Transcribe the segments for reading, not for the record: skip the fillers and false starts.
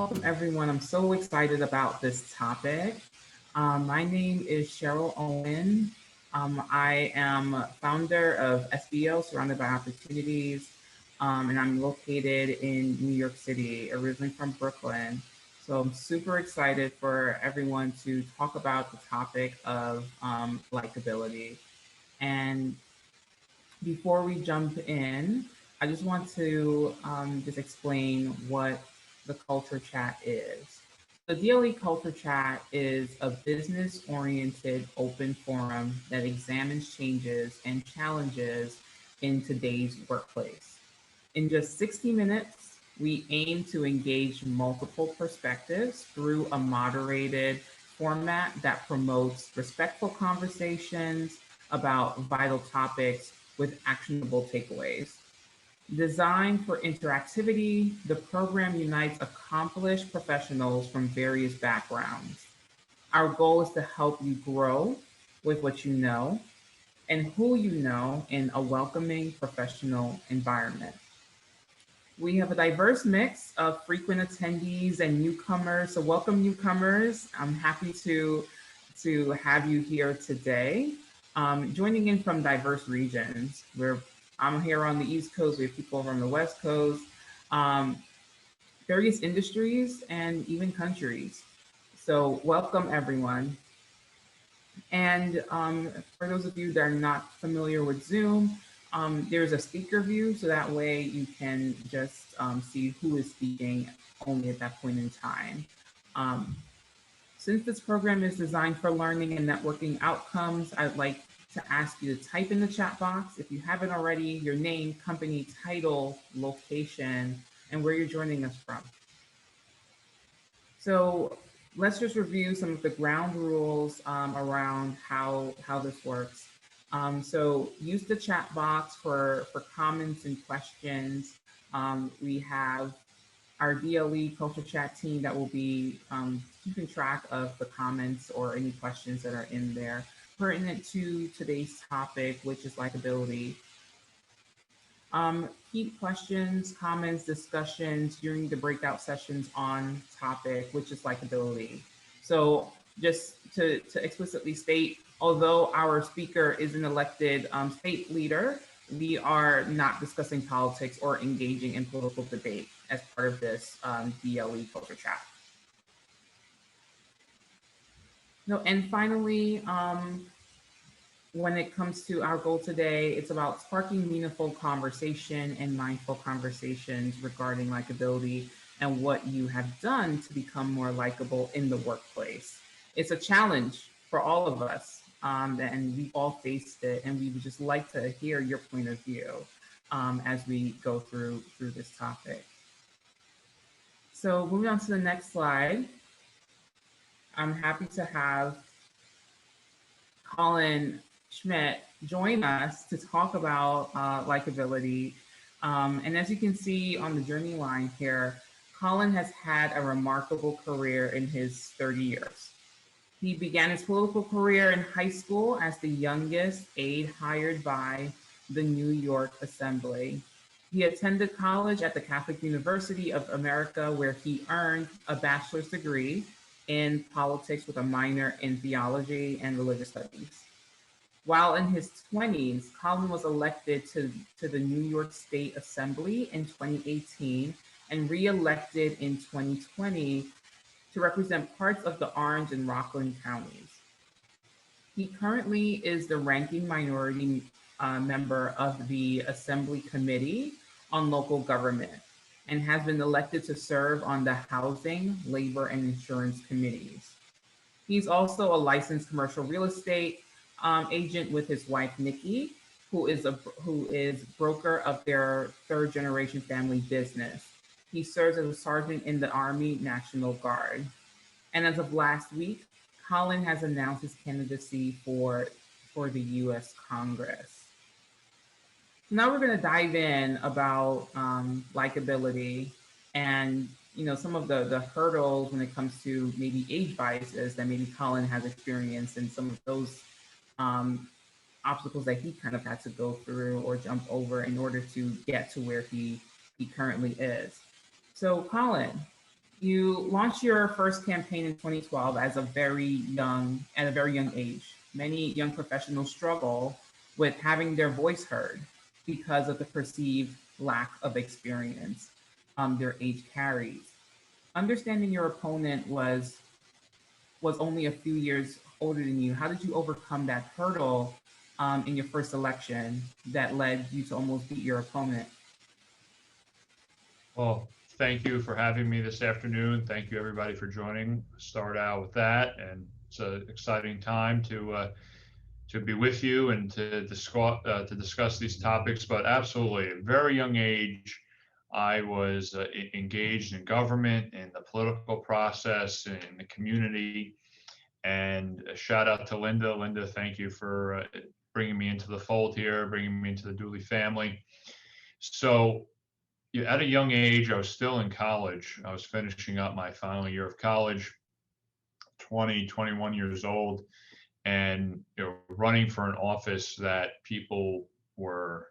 welcome everyone. I'm so excited about this topic. My name is Cheryl Owen. I am founder of SBO, Surrounded by Opportunities, and I'm located in New York City, originally from Brooklyn. So I'm super excited for everyone to talk about the topic of likability. And before we jump in, I just want to just explain what the culture chat is. The DLE Culture Chat is a business-oriented open forum that examines changes and challenges in today's workplace. In just 60 minutes, we aim to engage multiple perspectives through a moderated format that promotes respectful conversations about vital topics with actionable takeaways. Designed for interactivity, the program unites accomplished professionals from various backgrounds. Our goal is to help you grow with what you know and who you know in a welcoming professional environment. We have a diverse mix of frequent attendees and newcomers. So welcome newcomers. I'm happy to have you here today. Joining in from diverse regions. I'm here on the East Coast, we have people from the West Coast, various industries and even countries. So welcome everyone. And for those of you that are not familiar with Zoom, there's a speaker view, so that way you can just see who is speaking only at that point in time. Since this program is designed for learning and networking outcomes, I'd like to ask you to type in the chat box, if you haven't already, your name, company, title, location, and where you're joining us from. So let's just review some of the ground rules around how this works. So use the chat box for comments and questions. We have our DLE Culture Chat team that will be keeping track of the comments or any questions that are in there pertinent to today's topic, which is likability. Keep questions, comments, discussions during the breakout sessions on topic, which is likability. So just to explicitly state, although our speaker is an elected state leader, we are not discussing politics or engaging in political debate as part of this DLE Culture Chat. No, and finally, when it comes to our goal today, it's about sparking meaningful conversation and mindful conversations regarding likability and what you have done to become more likable in the workplace. It's a challenge for all of us, and we've all faced it, and we would just like to hear your point of view as we go through this topic. So moving on to the next slide, I'm happy to have Colin Schmitt join us to talk about likability. And as you can see on the journey line here, Colin has had a remarkable career in his 30 years. He began his political career in high school as the youngest aide hired by the New York Assembly. He attended college at the Catholic University of America, where he earned a bachelor's degree in politics with a minor in theology and religious studies. While in his 20s, Colin was elected to the New York State Assembly in 2018 and re-elected in 2020 to represent parts of the Orange and Rockland counties. He currently is the ranking minority member of the Assembly Committee on Local Government and has been elected to serve on the Housing, Labor, and Insurance Committees. He's also a licensed commercial real estate agent with his wife, Nikki, who is broker of their third-generation family business. He serves as a sergeant in the Army National Guard. And as of last week, Colin has announced his candidacy for the U.S. Congress. Now we're going to dive in about likability and some of the hurdles when it comes to maybe age biases that maybe Colin has experienced and some of those obstacles that he kind of had to go through or jump over in order to get to where he currently is. So Colin, You launched your first campaign in 2012 as a at a very young age. Many young professionals struggle with having their voice heard because of the perceived lack of experience their age carries. Understanding your opponent was only a few years older than you. How did you overcome that hurdle in your first election that led you to almost beat your opponent? Well, thank you for having me this afternoon. Thank you, everybody, for joining. Start out with that, and it's an exciting time to be with you and to discuss these topics. But absolutely, at a very young age, I was engaged in government, in the political process, in the community. And a shout out to Linda. Linda, thank you for bringing me into the fold here, bringing me into the Dulye family. So yeah, at a young age, I was still in college. I was finishing up my final year of college, 20, 21 years old, and running for an office that people were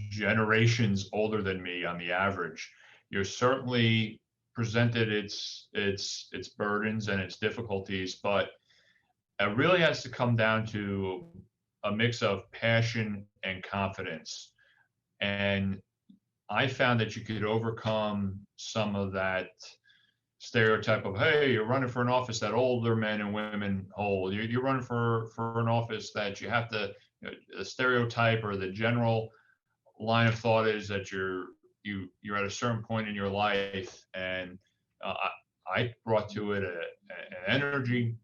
generations older than me on the average. You're certainly presented its burdens and its difficulties, but it really has to come down to a mix of passion and confidence. And I found that you could overcome some of that stereotype of, hey, you're running for an office that older men and women hold. You're running for an office that you have to, the stereotype or the general line of thought is that you're at a certain point in your life, and I brought to it an energy,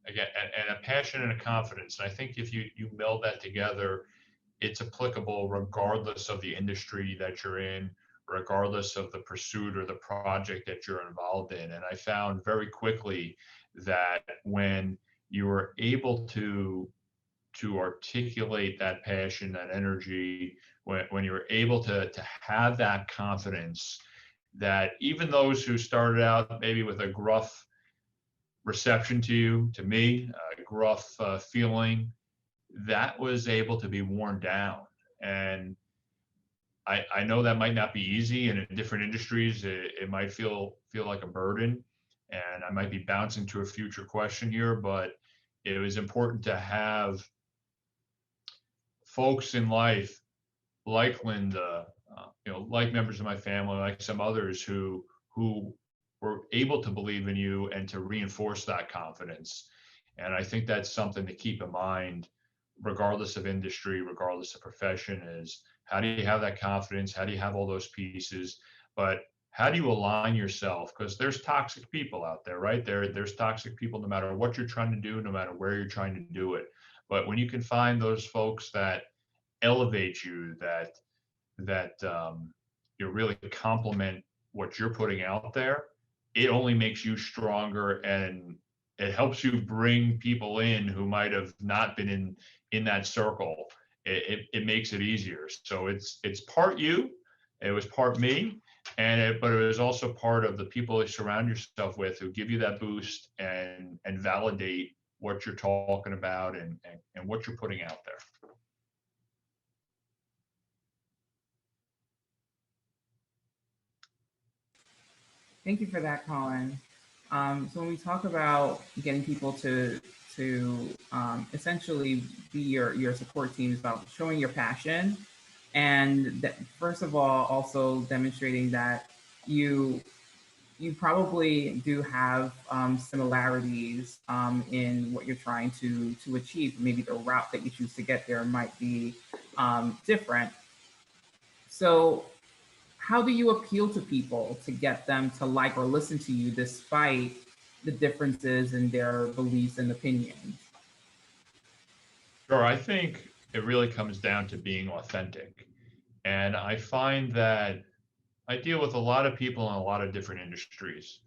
again, and a passion and a confidence. And I think if you meld that together, it's applicable regardless of the industry that you're in, regardless of the pursuit or the project that you're involved in. And I found very quickly that when you were able to articulate that passion, that energy, when you were able to have that confidence, that even those who started out maybe with a gruff reception to you, to me, a gruff feeling, that was able to be worn down. And I know that might not be easy, and in different industries, it might feel like a burden. And I might be bouncing to a future question here, but it was important to have folks in life like Linda, like members of my family, like some others who were able to believe in you and to reinforce that confidence. And I think that's something to keep in mind, regardless of industry, regardless of profession, is how do you have that confidence? How do you have all those pieces? But how do you align yourself? Because there's toxic people out there, right? There's toxic people no matter what you're trying to do, no matter where you're trying to do it. But when you can find those folks that elevate you, that you really complement what you're putting out there, it only makes you stronger, and it helps you bring people in who might have not been in that circle. It makes it easier. So it's part you, it was part me, but it was also part of the people you surround yourself with who give you that boost and validate what you're talking about and what you're putting out there. Thank you for that, Colin. So when we talk about getting people to essentially be your support team, is about showing your passion, and that, first of all, also demonstrating that you you probably do have similarities in what you're trying to achieve. Maybe the route that you choose to get there might be different. So how do you appeal to people to get them to like or listen to you despite the differences in their beliefs and opinions? Sure, I think it really comes down to being authentic. And I find that I deal with a lot of people in a lot of different industries.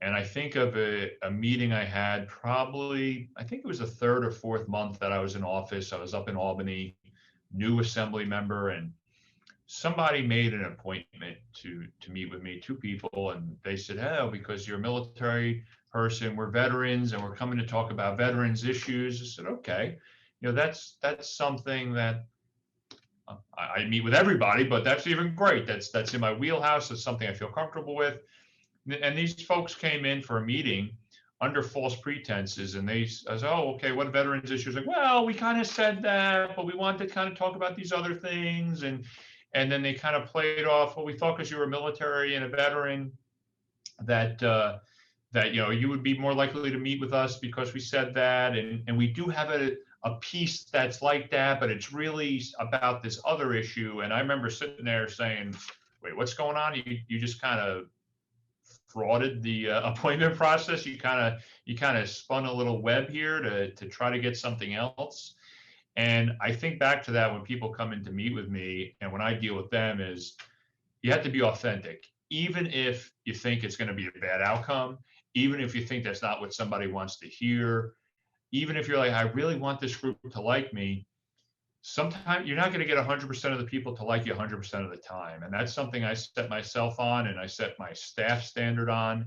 And I think of a meeting I had probably, I think it was the third or fourth month that I was in office. I was up in Albany, new assembly member, and somebody made an appointment to meet with me, two people, and they said, "Oh, because you're a military person, we're veterans, and we're coming to talk about veterans issues." I said, "Okay, that's something that I meet with everybody, but that's even great. That's in my wheelhouse. It's something I feel comfortable with." And these folks came in for a meeting under false pretenses, and I said, oh, okay, what veterans issues? Like, well, we kind of said that, but we wanted to kind of talk about these other things, and then they kind of played off, well, we thought because you were military and a veteran that that you would be more likely to meet with us because we said that, and we do have a piece that's like that, but it's really about this other issue. And I remember sitting there saying, wait, what's going on? You just kind of frauded the appointment process. You kind of spun a little web here to try to get something else. And I think back to that when people come in to meet with me, and when I deal with them, is you have to be authentic, even if you think it's going to be a bad outcome, even if you think that's not what somebody wants to hear, even if you're like, I really want this group to like me. Sometimes you're not going to get 100% of the people to like you 100% of the time. And that's something I set myself on, and I set my staff standard on.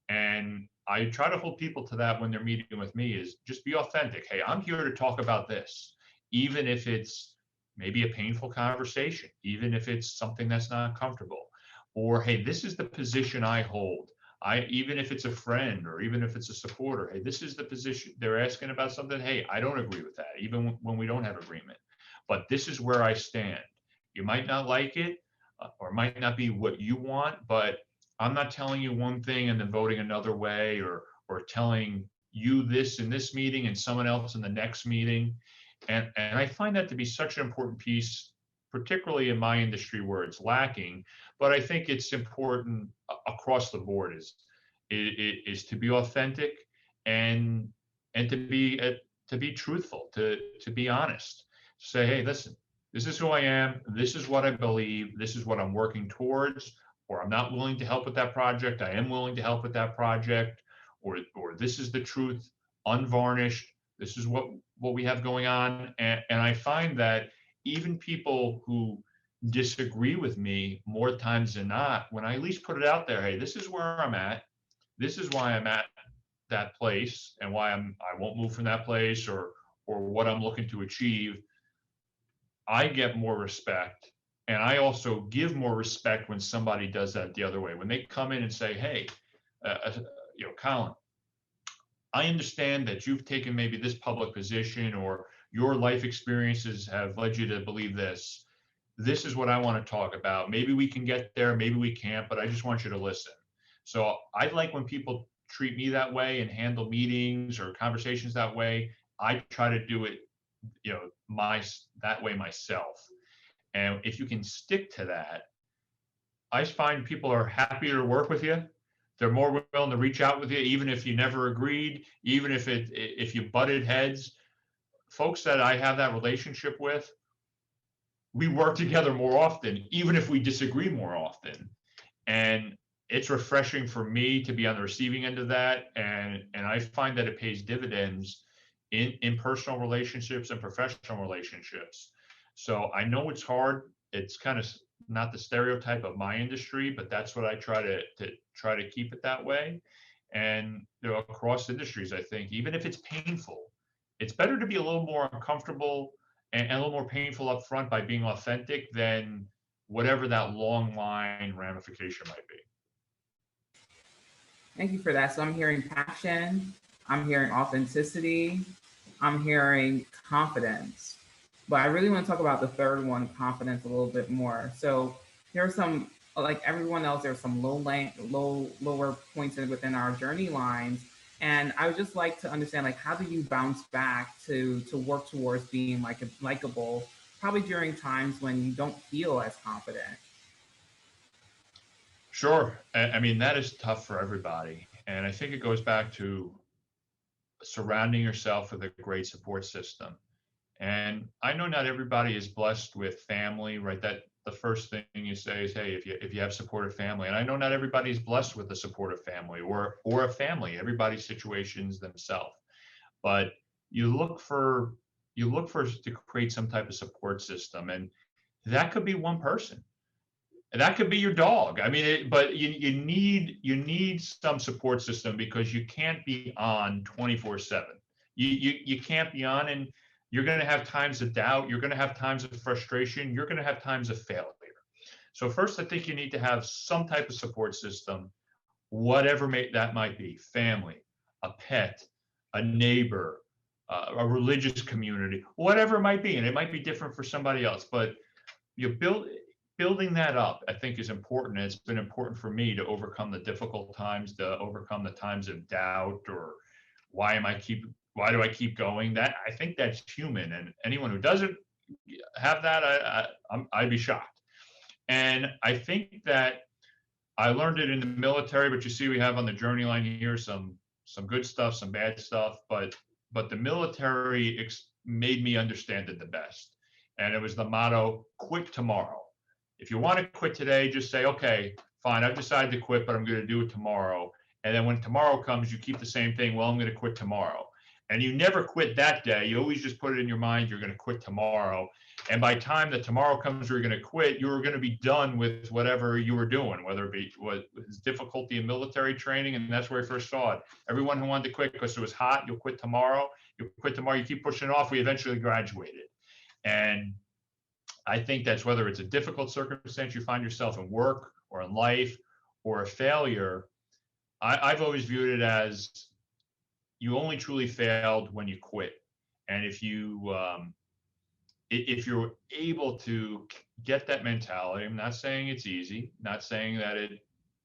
And I try to hold people to that when they're meeting with me, is just be authentic. Hey, I'm here to talk about this, even if it's maybe a painful conversation, even if it's something that's not comfortable, or, hey, this is the position I hold. Even if it's a friend or even if it's a supporter, hey, this is the position. They're asking about something. Hey, I don't agree with that, even when we don't have agreement, but this is where I stand. You might not like it, or might not be what you want, but I'm not telling you one thing and then voting another way, or telling you this in this meeting and someone else in the next meeting. And I find that to be such an important piece, particularly in my industry where it's lacking. But I think it's important across the board, is to be authentic, and to be truthful, to be honest. Say, hey, listen, this is who I am. This is what I believe. This is what I'm working towards. Or I'm not willing to help with that project. I am willing to help with that project. Or this is the truth, unvarnished. This is what we have going on. And I find that even people who disagree with me, more times than not, when I at least put it out there, hey, this is where I'm at. This is why I'm at that place, and why I won't move from that place, or what I'm looking to achieve. I get more respect, and I also give more respect when somebody does that the other way. When they come in and say, hey, Colin, I understand that you've taken maybe this public position, or your life experiences have led you to believe this. This is what I want to talk about. Maybe we can get there, maybe we can't, but I just want you to listen. So I like when people treat me that way and handle meetings or conversations that way. I try to do it, that way myself. And if you can stick to that, I find people are happier to work with you. They're more willing to reach out with you, even if you never agreed, even if you butted heads. Folks that I have that relationship with, we work together more often, even if we disagree more often. And it's refreshing for me to be on the receiving end of that. And I find that it pays dividends in personal relationships and professional relationships. So I know it's hard. It's kind of not the stereotype of my industry, but that's what I try to keep it that way. And across industries, I think, even if it's painful, it's better to be a little more uncomfortable and a little more painful up front by being authentic than whatever that long line ramification might be. Thank you for that. So I'm hearing passion, I'm hearing authenticity, I'm hearing confidence. But I really want to talk about the third one, confidence, a little bit more. So there are some, like everyone else, there's some lower points within our journey lines. And I would just like to understand, like, how do you bounce back to work towards being likable, probably during times when you don't feel as confident? Sure. I mean, that is tough for everybody. And I think it goes back to surrounding yourself with a great support system. And I know not everybody is blessed with family, right? That the first thing you say is, hey, if you have supportive family. And I know not everybody is blessed with a supportive family or a family. Everybody's situations themselves. But you look for to create some type of support system. And that could be one person. And that could be your dog. I mean, but you need some support system, because you can't be on 24/7. You can't be on, and you're going to have times of doubt. You're going to have times of frustration. You're going to have times of failure. So first, I think you need to have some type of support system. whatever that might be, family, a pet, a neighbor, a religious community, whatever it might be. And it might be different for somebody else, but you building that up, I think, is important. And it's been important for me to overcome the difficult times, to overcome the times of doubt, or why do I keep going? That, I think that's human, and anyone who doesn't have that, I'd be shocked. And I think that I learned it in the military, but you see, we have on the journey line here some good stuff, some bad stuff, but the military made me understand it the best. And it was the motto: quit tomorrow. If you want to quit today, just say, okay, fine, I've decided to quit, but I'm going to do it tomorrow. And then when tomorrow comes, you keep the same thing. Well, I'm going to quit tomorrow. And you never quit that day. You always just put it in your mind, you're going to quit tomorrow. And by the time that tomorrow comes, you're going to quit, you're going to be done with whatever you were doing, whether it be was difficulty in military training. And that's where I first saw it. Everyone who wanted to quit because it was hot, you'll quit tomorrow. You'll quit tomorrow. You keep pushing it off. We eventually graduated. And I think that's whether it's a difficult circumstance you find yourself in work or in life or a failure. I've always viewed it as you only truly failed when you quit. And if you're able to get that mentality, I'm not saying it's easy, not saying that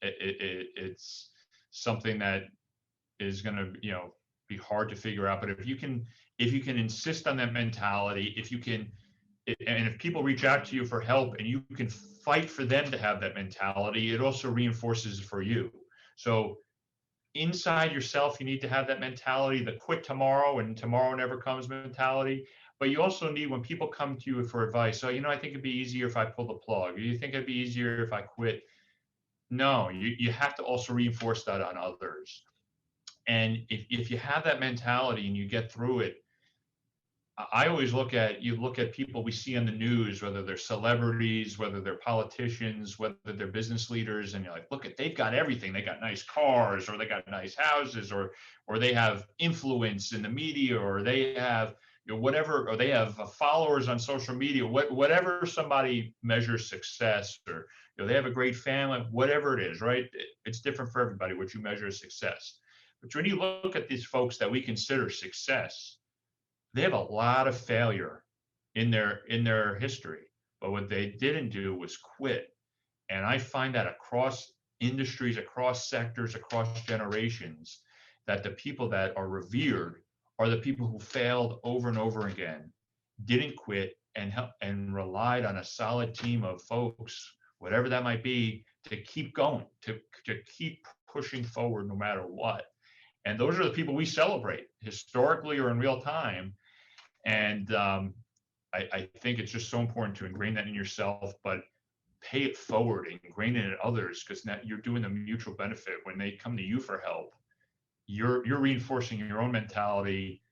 it's something that is going to, be hard to figure out. But if you can insist on that mentality, and if people reach out to you for help and you can fight for them to have that mentality, it also reinforces it for you. So inside yourself, you need to have that mentality, the quit tomorrow and tomorrow never comes mentality. But you also need, when people come to you for advice, so, I think it'd be easier if I pull the plug. Or you think it'd be easier if I quit? No, you have to also reinforce that on others. And if you have that mentality and you get through it, I always look at people we see on the news, whether they're celebrities, whether they're politicians, whether they're business leaders, and you're like, look, they got everything. They got nice cars, or they got nice houses, or they have influence in the media, or they have whatever, or they have followers on social media, whatever somebody measures success, or they have a great family, whatever it is, right? It's different for everybody what you measure as success. But when you look at these folks that we consider success, they have a lot of failure in their history, but what they didn't do was quit. And I find that across industries, across sectors, across generations, that the people that are revered are the people who failed over and over again, didn't quit, and relied on a solid team of folks, whatever that might be, to keep going, to keep pushing forward no matter what. And those are the people we celebrate historically or in real time. And I think it's just so important to ingrain that in yourself, but pay it forward, ingrain it in others, because now you're doing the mutual benefit. When they come to you for help, you're reinforcing your own mentality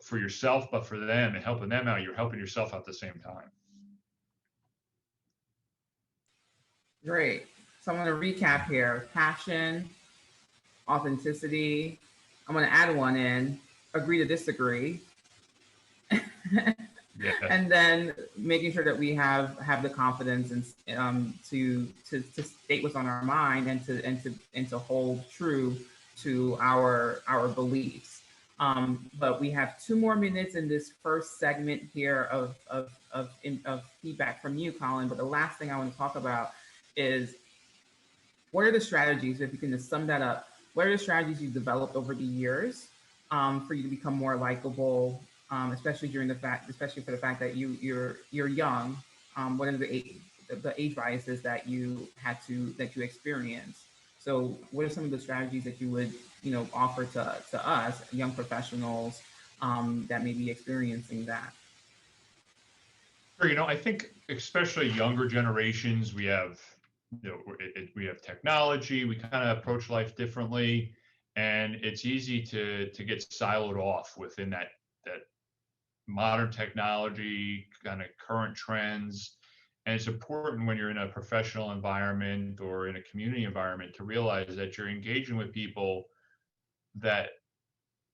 for yourself, but for them, and helping them out, you're helping yourself out at the same time. Great. So I'm going to recap here: passion, authenticity. I'm going to add one in: agree to disagree. Yeah. And then making sure that we have the confidence and to state what's on our mind, and to hold true to our beliefs. But we have 2 more minutes in this first segment here of feedback from you, Colin. But the last thing I want to talk about is, what are the strategies, if you can just sum that up, what are the strategies you've developed over the years for you to become more likable, especially for the fact that you're young? What are the age biases that you experienced? So what are some of the strategies that you would offer to us young professionals that may be experiencing that? Sure. I think especially younger generations, we have we have technology, we kind of approach life differently, and it's easy to get siloed off within that modern technology, kind of current trends. And it's important when you're in a professional environment or in a community environment to realize that you're engaging with people that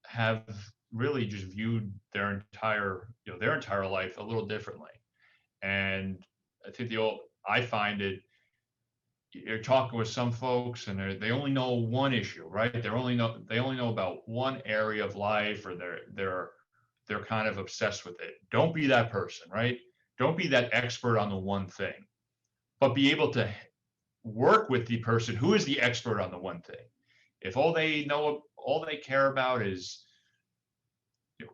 have really just viewed their entire life a little differently. And I think I find it, you're talking with some folks and they only know one issue, right? They only know about one area of life, or they're kind of obsessed with it. Don't be that person, right? Don't be that expert on the one thing, but be able to work with the person who is the expert on the one thing. If all they care about is,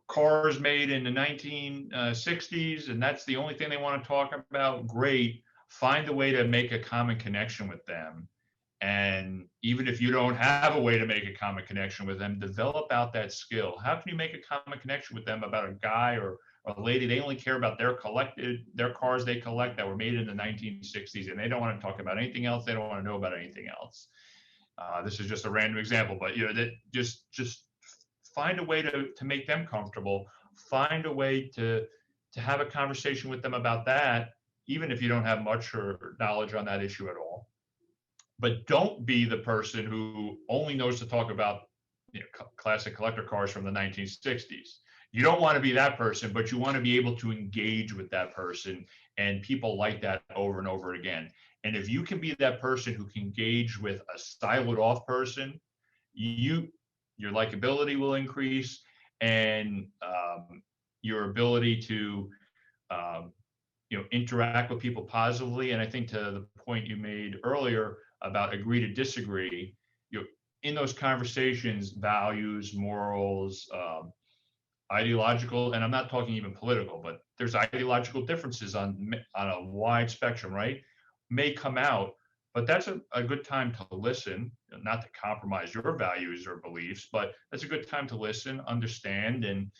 cars made in the 1960s, and that's the only thing they want to talk about, great. Find a way to make a common connection with them. And even if you don't have a way to make a common connection with them, develop out that skill. How can you make a common connection with them about a guy or a lady? They only care about their cars they collect that were made in the 1960s, and they don't want to talk about anything else. They don't want to know about anything else. This is just a random example, but that just find a way to make them comfortable. Find a way to have a conversation with them about that, even if you don't have much or knowledge on that issue at all. But don't be the person who only knows to talk about classic collector cars from the 1960s. You don't want to be that person, but you want to be able to engage with that person, and people like that over and over again. And if you can be that person who can engage with a siloed off person, your likability will increase, and your ability to interact with people positively. And I think to the point you made earlier about agree to disagree, in those conversations, values, morals, ideological, and I'm not talking even political, but there's ideological differences on a wide spectrum, right? May come out, but that's a good time to listen, not to compromise your values or beliefs, but that's a good time to listen, understand, and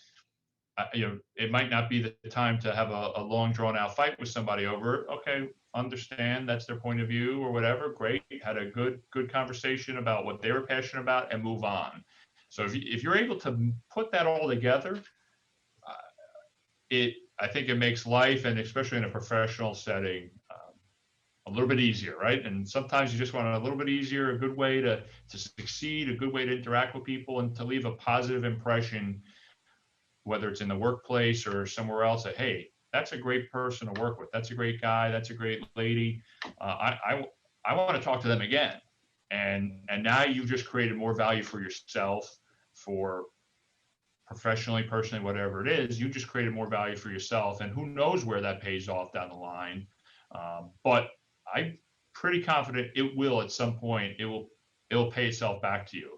it might not be the time to have a long drawn out fight with somebody over it. Okay, understand that's their point of view or whatever. Great, had a good conversation about what they were passionate about, and move on. So if you're able to put that all together, I think it makes life, and especially in a professional setting, a little bit easier, right? And sometimes you just want a little bit easier, a good way to succeed, a good way to interact with people, and to leave a positive impression, whether it's in the workplace or somewhere else, that, hey, that's a great person to work with. That's a great guy. That's a great lady. I want to talk to them again. And now you've just created more value for yourself, for professionally, personally, whatever it is. You just created more value for yourself, and who knows where that pays off down the line. But I'm pretty confident it will at some point. It'll pay itself back to you.